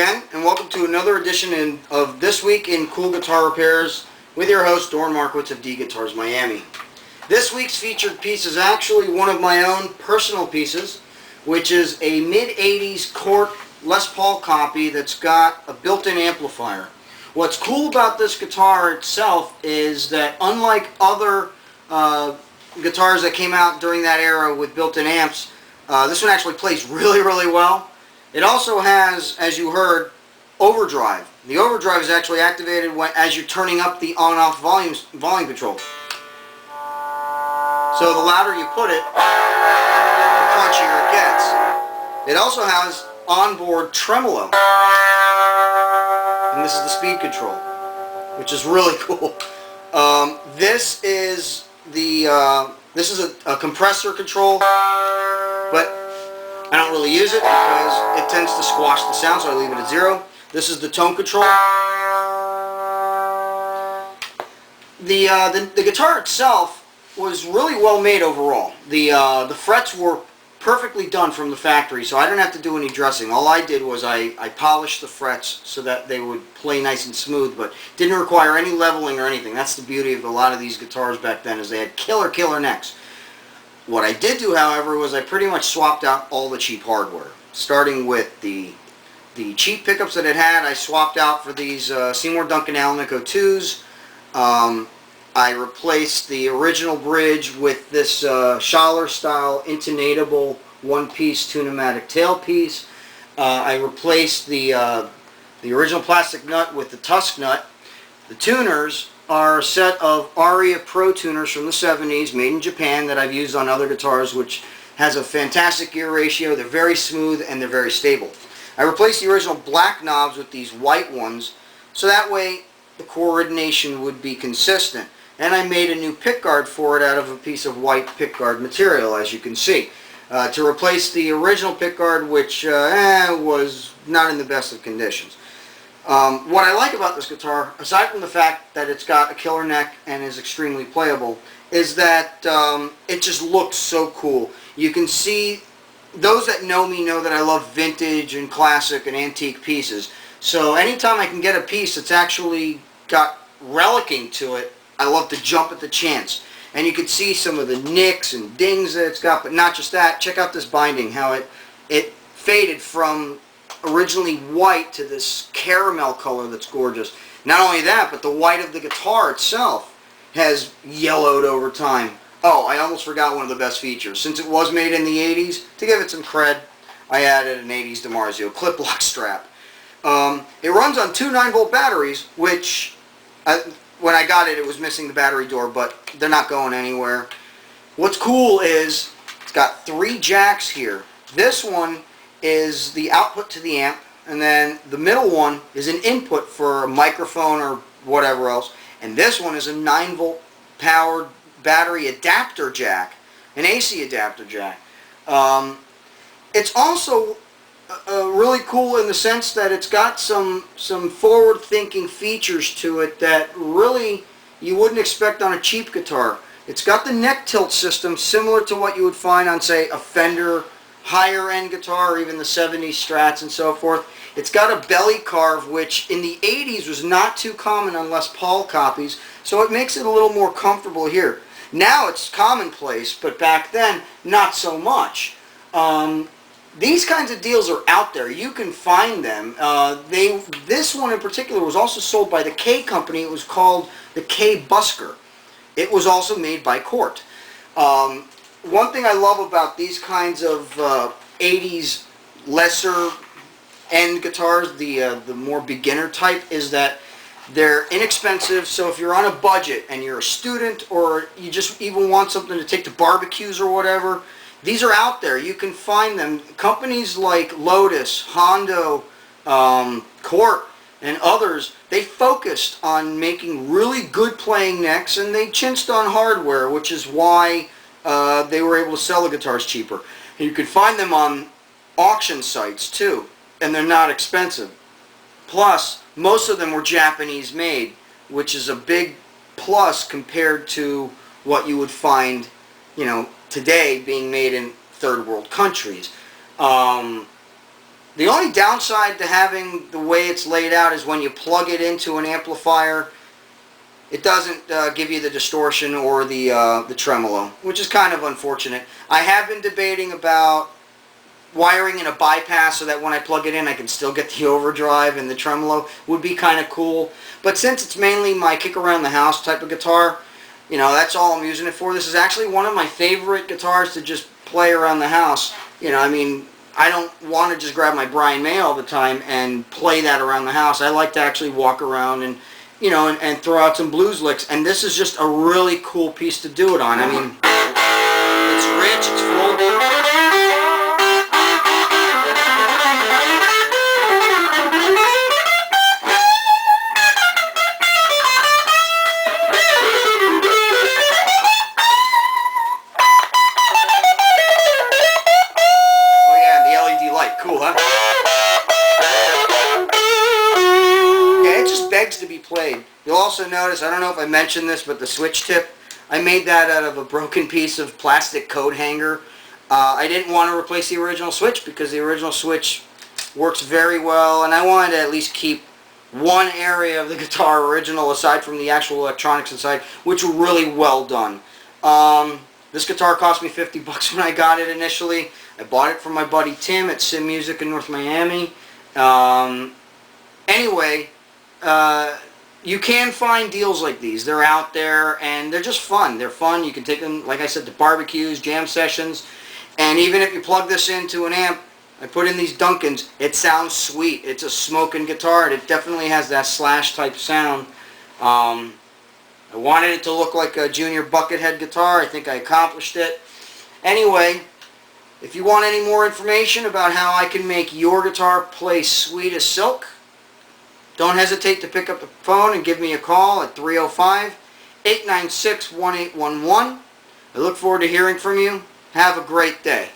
again, and welcome to another edition of This Week in Cool Guitar Repairs with your host, Doran Markowitz of D Guitars Miami. This week's featured piece is actually one of my own personal pieces, which is a mid-80s Cort Les Paul copy that's got a built-in amplifier. What's cool about this guitar itself is that unlike other guitars that came out during that era with built-in amps, this one actually plays really, really well. It also has, as you heard, overdrive. The overdrive is actually activated as you're turning up the on-off volume control. So the louder you put it, the crunchier it gets. It also has onboard tremolo. And this is the speed control, which is really cool. This is a compressor control, but I don't really use it because it tends to squash the sound, so I leave it at 0. This is the tone control. The guitar itself was really well made overall. The frets were perfectly done from the factory, so I didn't have to do any dressing. All I did was I polished the frets so that they would play nice and smooth, but didn't require any leveling or anything. That's the beauty of a lot of these guitars back then, is they had killer necks. What I did do, however, was I pretty much swapped out all the cheap hardware. Starting with the cheap pickups that it had, I swapped out for these Seymour Duncan Alnico 2s. I replaced the original bridge with this Schaller-style intonatable one-piece tunematic tailpiece. I replaced the original plastic nut with the Tusk nut. The tuners are a set of Aria Pro tuners from the 70s, made in Japan, that I've used on other guitars, which has a fantastic gear ratio. They're very smooth and they're very stable. I replaced the original black knobs with these white ones, so that way the coordination would be consistent. And I made a new pickguard for it out of a piece of white pickguard material, as you can see, to replace the original pickguard, which was not in the best of conditions. What I like about this guitar, aside from the fact that it's got a killer neck and is extremely playable, is that it just looks so cool. You can see, those that know me know that I love vintage and classic and antique pieces. So anytime I can get a piece that's actually got relicking to it, I love to jump at the chance. And you can see some of the nicks and dings that it's got, but not just that. Check out this binding, how it faded from originally white to this caramel color that's gorgeous. Not only that, but the white of the guitar itself has yellowed over time. Oh, I almost forgot one of the best features. Since it was made in the 80s, to give it some cred, I added an 80s DiMarzio clip lock strap. It runs on two 9-volt batteries, which when I got it, it was missing the battery door, but they're not going anywhere. What's cool is it's got 3 jacks here. This one is the output to the amp, and then the middle one is an input for a microphone or whatever else, and this one is a 9-volt powered battery adapter jack, an AC adapter jack. It's also really cool in the sense that it's got some forward-thinking features to it that really you wouldn't expect on a cheap guitar. It's got the neck tilt system similar to what you would find on, say, a Fender higher-end guitar, or even the 70s Strats and so forth. It's got a belly carve, which in the 80s was not too common on Les Paul copies, so it makes it a little more comfortable here. Now it's commonplace, but back then, not so much. These kinds of deals are out there. You can find them. This one in particular was also sold by the K Company. It was called the K Busker. It was also made by Cort. One thing I love about these kinds of 80s lesser end guitars, the more beginner type, is that they're inexpensive. So if you're on a budget and you're a student, or you just even want something to take to barbecues or whatever, these are out there. You can find them. Companies like Lotus, Hondo, Cort, and others, they focused on making really good playing necks, and they chinched on hardware, which is why they were able to sell the guitars cheaper. And you can find them on auction sites too, and they're not expensive. Plus, most of them were Japanese made, which is a big plus compared to what you would find, today being made in third world countries. The only downside to having the way it's laid out is when you plug it into an amplifier, it doesn't give you the distortion or the tremolo, which is kind of unfortunate. I have been debating about wiring in a bypass so that when I plug it in I can still get the overdrive, and the tremolo would be kind of cool. But since it's mainly my kick around the house type of guitar, you know, that's all I'm using it for. This is actually one of my favorite guitars to just play around the house. You know, I mean, I don't want to just grab my Brian May all the time and play that around the house. I like to actually walk around and, you know, and throw out some blues licks. And this is just a really cool piece to do it on. I mean, it's rich, it's full. Cool, huh? Yeah, it just begs to be played. You'll also notice, I don't know if I mentioned this, but the switch tip, I made that out of a broken piece of plastic coat hanger. I didn't want to replace the original switch because the original switch works very well, and I wanted to at least keep one area of the guitar original aside from the actual electronics inside, which were really well done. This guitar cost me 50 bucks when I got it initially. I bought it from my buddy Tim at Sim Music in North Miami. Anyway, you can find deals like these. They're out there, and they're just fun. They're fun. You can take them, like I said, to barbecues, jam sessions, and even if you plug this into an amp, I put in these Duncans, it sounds sweet. It's a smoking guitar, and it definitely has that slash type sound. I wanted it to look like a Junior Buckethead guitar. I think I accomplished it. Anyway, if you want any more information about how I can make your guitar play sweet as silk, don't hesitate to pick up the phone and give me a call at 305-896-1811. I look forward to hearing from you. Have a great day.